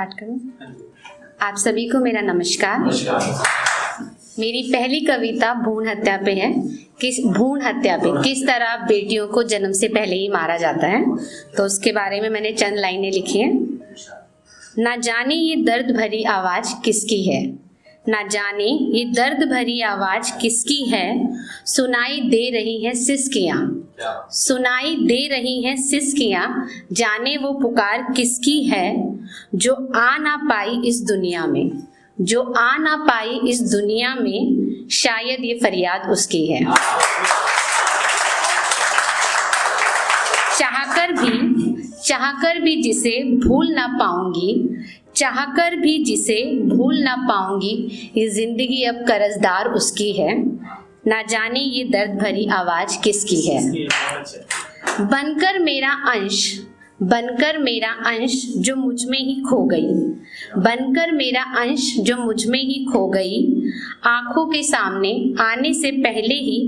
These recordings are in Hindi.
स्टार्ट करूं? आप सभी को मेरा नमस्कार। मेरी पहली कविता भ्रूण हत्या पे है। भ्रूण हत्या पे किस तरह बेटियों को जन्म से पहले ही मारा जाता है, तो उसके बारे में मैंने चंद लाइनें लिखी है। ना जाने ये दर्द भरी आवाज किसकी है, ना जाने ये दर्द भरी आवाज किसकी है, सुनाई दे रही है सिसकियां, सुनाई दे रही हैं सिसकियां, जाने वो पुकार किसकी है, जो आ ना पाई इस दुनिया में, जो आ ना पाई इस दुनिया में, शायद ये फरियाद उसकी है। चाहकर भी जिसे भूल ना पाऊंगी, चाहकर भी जिसे भूल ना पाऊंगी, ये जिंदगी अब कर्जदार उसकी है, ना जाने ये दर्द भरी आवाज किसकी है। बनकर मेरा अंश, बनकर मेरा अंश जो मुझ में ही खो गई, बनकर मेरा अंश जो मुझ में ही खो गई, आंखों के सामने आने से पहले ही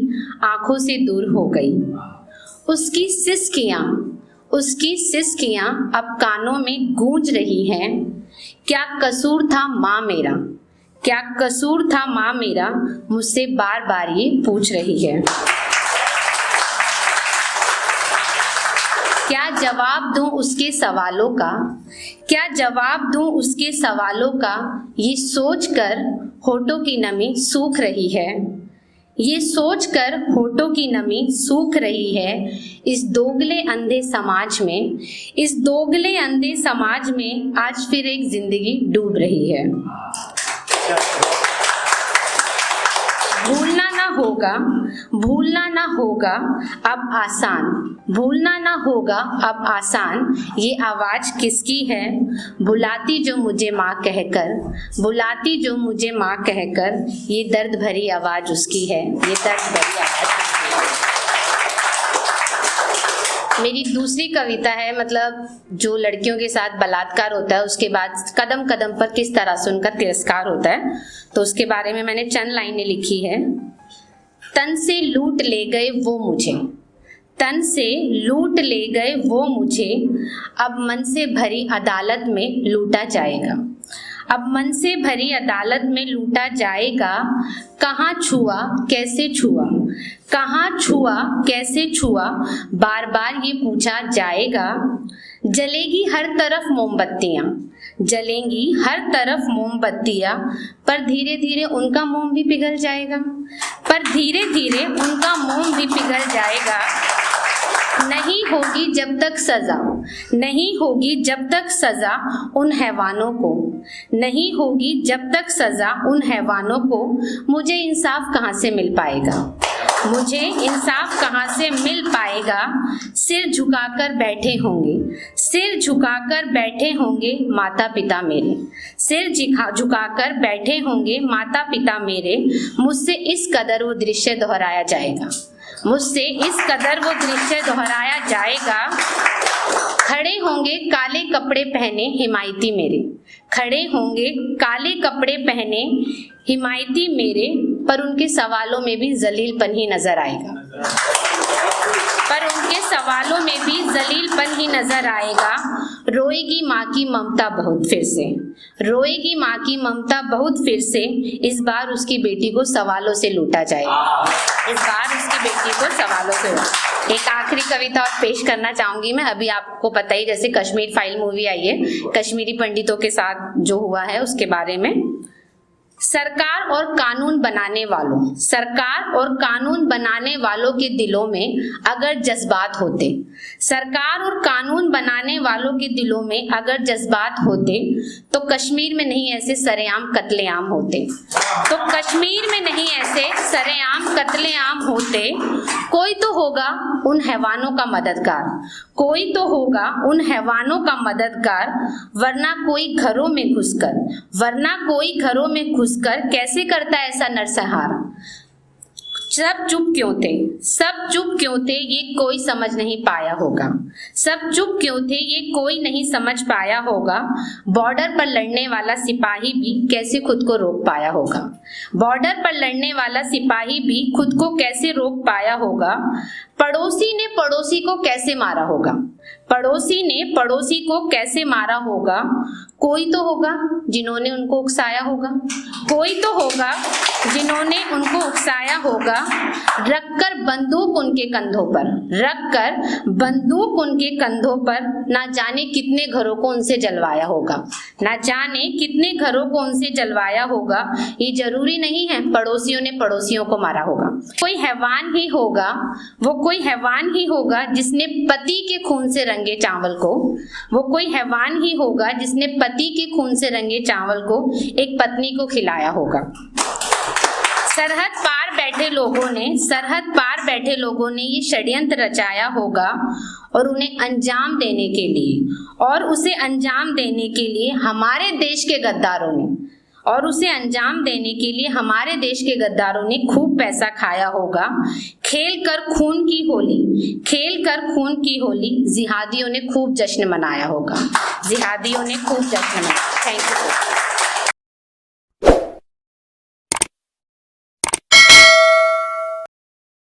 आंखों से दूर हो गई। उसकी सिसकियां अब कानों में गूंज रही हैं, क्या कसूर था माँ मेरा, क्या कसूर था माँ मेरा, मुझसे बार बार ये पूछ रही है। क्या जवाब दूं उसके सवालों का, क्या जवाब दूं उसके सवालों का, ये सोचकर होठों की नमी सूख रही है, ये सोचकर होठों की नमी सूख रही है। इस दोगले अंधे समाज में, इस दोगले अंधे समाज में आज फिर एक जिंदगी डूब रही है। भूलना ना होगा, भूलना ना होगा अब आसान, भूलना ना होगा अब आसान, ये आवाज किसकी है, बुलाती जो मुझे माँ कहकर, बुलाती जो मुझे माँ कहकर, ये दर्द भरी आवाज उसकी है, ये दर्द भरी आवाज उसकी है। मेरी दूसरी कविता है, मतलब जो लड़कियों के साथ बलात्कार होता है उसके बाद कदम कदम पर किस तरह से उनका तिरस्कार होता है, तो उसके बारे में मैंने चंद लाइनें लिखी है। तन से लूट ले गए वो मुझे, तन से लूट ले गए वो मुझे, अब मन से भरी अदालत में लूटा जाएगा, अब मन से भरी अदालत में लूटा जाएगा। कहाँ छुआ कैसे छुआ, कहाँ छुआ कैसे छुआ, बार बार ये पूछा जाएगा। जलेगी हर तरफ मोमबत्तियाँ, जलेंगी हर तरफ मोमबत्तियाँ, पर धीरे धीरे उनका मोम भी पिघल जाएगा, पर धीरे धीरे उनका मोम भी पिघल जाएगा। नहीं होगी जब तक सजा, नहीं होगी जब तक सजा उन हैवानों को, नहीं होगी जब तक सजा उन हैवानों को, मुझे इंसाफ कहाँ से मिल पाएगा, मुझे इंसाफ कहाँ से मिल पाएगा। सिर झुकाकर बैठे होंगे, सिर झुकाकर बैठे होंगे माता पिता मेरे, सिर झुकाकर बैठे होंगे माता पिता मेरे, मुझसे इस कदर वो दृश्य दोहराया जाएगा, मुझसे इस कदर वो दृश्य दोहराया जाएगा। खड़े होंगे काले कपड़े पहने हिमायती मेरे, खड़े होंगे काले कपड़े पहने हिमायती मेरे, पर उनके सवालों में भी जलीलपन ही नजर आएगा, पर उनके सवालों में भी जलीलपन ही नजर आएगा। रोएगी माँ की ममता बहुत फिर से, रोएगी माँ की ममता बहुत फिर से, इस बार उसकी बेटी को सवालों से लूटा जाएगा, इस बार उसकी बेटी को सवालों से। एक आखिरी कविता और पेश करना चाहूंगी मैं। अभी आपको पता ही, जैसे कश्मीर फाइल मूवी आई है, कश्मीरी पंडितों के साथ जो हुआ है उसके बारे में। सरकार और कानून बनाने वालों, सरकार और कानून बनाने वालों के दिलों में अगर जज्बात होते, सरकार और कानून बनाने वालों के दिलों में अगर जज्बात होते, तो कश्मीर में नहीं ऐसे सरेआम कत्लेआम होते, तो कश्मीर में नहीं ऐसे सरेआम कत्लेआम होते। कोई तो होगा उन हैवानों का मददगार, कोई तो होगा उन हैवानों का मददगार, वरना कोई घरों में घुसकर, वरना कोई घरों में घुसकर कैसे करता है ऐसा नरसंहार। सब चुप क्यों थे, सब चुप क्यों थे, ये कोई समझ नहीं पाया होगा, सब चुप क्यों थे, ये कोई नहीं समझ पाया होगा। बॉर्डर पर लड़ने वाला सिपाही भी कैसे खुद को रोक पाया होगा, बॉर्डर पर लड़ने वाला सिपाही भी खुद को कैसे रोक पाया होगा। पड़ोसी ने पड़ोसी को कैसे मारा होगा, पड़ोसी ने पड़ोसी को कैसे मारा होगा? कोई तो होगा जिन्होंने उनको उकसाया होगा, कोई तो होगा जिन्होंने उनको उकसाया होगा। रखकर बंदूक उनके कंधों पर, रखकर बंदूक उनके कंधों पर, ना जाने कितने घरों को उनसे जलवाया होगा, ना जाने कितने घरों को उनसे जलवाया होगा। ये जरूरी नहीं है पड़ोसियों ने पड़ोसियों को मारा होगा। कोई हैवान ही होगा, वो कोई हैवान ही होगा जिसने पति के खून से रंगे चावल को, वो कोई हैवान ही होगा जिसने पति के खून से रंगे चावल को एक पत्नी को खिलाया होगा। सरहद पार बैठे लोगों ने, सरहद पार बैठे लोगों ने ये षड्यंत्र रचाया होगा और उन्हें अंजाम देने के लिए, और उसे अंजाम देने के लिए हमारे देश के गद्दारों ने, और उसे अंजाम देने के लिए हमारे देश के गद्दारों ने खूब पैसा खाया होगा। खेल कर खून की होली, खेल कर खून की होली जिहादियों ने खूब जश्न मनाया होगा, जिहादियों ने खूब जश्न मनाया। Thank you.